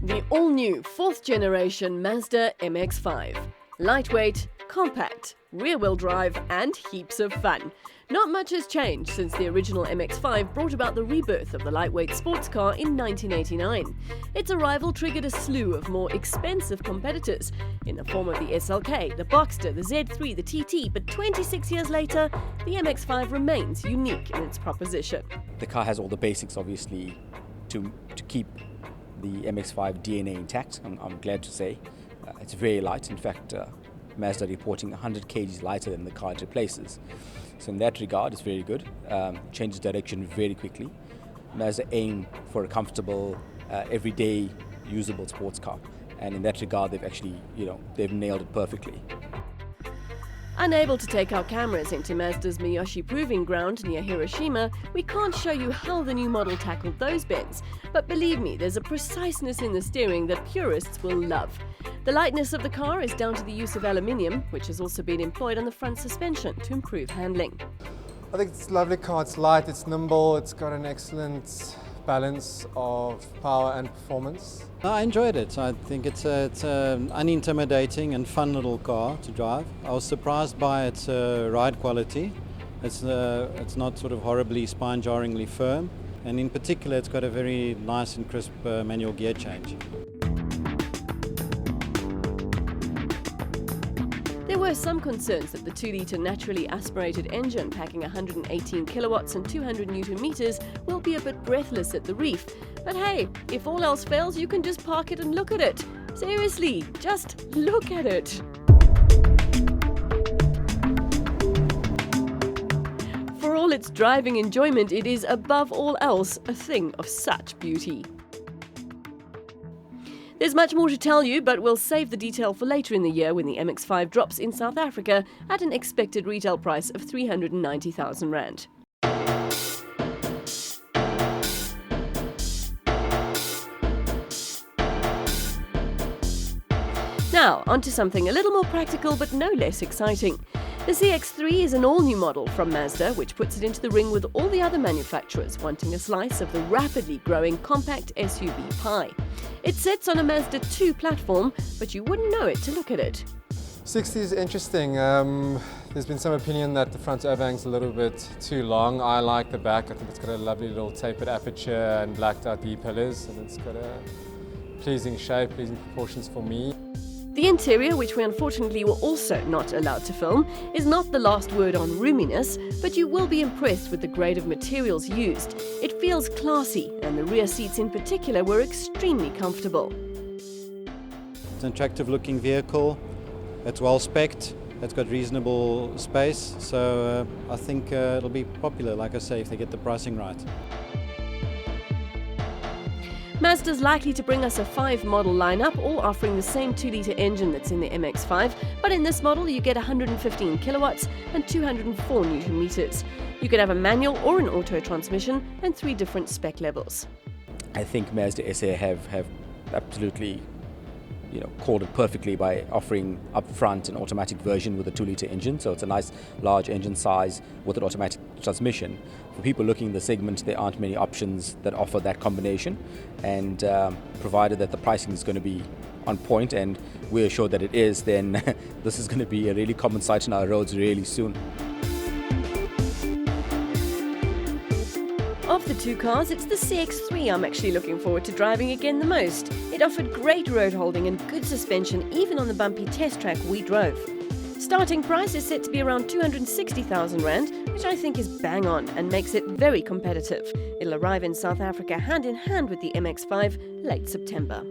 The all-new 4th generation Mazda MX5. Lightweight, compact, rear-wheel drive and heaps of fun. Not much has changed since the original MX5 brought about the rebirth of the lightweight sports car in 1989. Its arrival triggered a slew of more expensive competitors in the form of the SLK, the Boxster, the Z3, the TT, but 26 years later, the MX5 remains unique in its proposition. The car has all the basics, obviously, to keep the MX5 DNA intact, I'm glad to say. It's very light. In fact, Mazda reporting 100 kgs lighter than the car it replaces. So in that regard, it's very good. Changes direction very quickly. Mazda aim for a comfortable, everyday, usable sports car. And in that regard, they've nailed it perfectly. Unable to take our cameras into Mazda's Miyoshi Proving Ground near Hiroshima, we can't show you how the new model tackled those bends. But believe me, there's a preciseness in the steering that purists will love. The lightness of the car is down to the use of aluminium, which has also been employed on the front suspension to improve handling. I think it's a lovely car. It's light, it's nimble, it's got an excellent balance of power and performance. I enjoyed it. I think it's an unintimidating and fun little car to drive. I was surprised by its ride quality. It's not sort of horribly spine-jarringly firm, and in particular it's got a very nice and crisp manual gear change. There were some concerns that the 2-litre naturally aspirated engine packing 118 kilowatts and 200 newton meters will be a bit breathless at the reef. But hey, if all else fails, you can just park it and look at it. Seriously, just look at it. For all its driving enjoyment, it is above all else a thing of such beauty. There's much more to tell you, but we'll save the detail for later in the year when the MX5 drops in South Africa at an expected retail price of 390,000 rand. Now, onto something a little more practical but no less exciting. The CX3 is an all-new model from Mazda, which puts it into the ring with all the other manufacturers wanting a slice of the rapidly growing compact SUV pie. It sits on a Mazda 2 platform, but you wouldn't know it to look at it. 60 is interesting. There's been some opinion that the front overhang's a little bit too long. I like the back. I think it's got a lovely little tapered aperture and blacked out D-pillars, and it's got a pleasing shape, pleasing proportions for me. The interior, which we unfortunately were also not allowed to film, is not the last word on roominess, but you will be impressed with the grade of materials used. It feels classy, and the rear seats in particular were extremely comfortable. It's an attractive looking vehicle, it's well spec'd, it's got reasonable space, so I think it'll be popular, like I say, if they get the pricing right. Mazda's likely to bring us a 5 model lineup, all offering the same 2-litre engine that's in the MX5, but in this model you get 115 kilowatts and 204 newton meters. You could have a manual or an auto transmission and 3 different spec levels. I think Mazda SA have absolutely called it perfectly by offering up front an automatic version with a 2-litre engine, so it's a nice large engine size with an automatic transmission. For people looking in the segment, there aren't many options that offer that combination, and provided that the pricing is going to be on point, and we're sure that it is, then this is going to be a really common sight on our roads really soon. Of the 2 cars, it's the CX3 I'm actually looking forward to driving again the most. It offered great road holding and good suspension even on the bumpy test track we drove. Starting price is set to be around 260,000 rand, which I think is bang on and makes it very competitive. It'll arrive in South Africa hand in hand with the MX5 late September.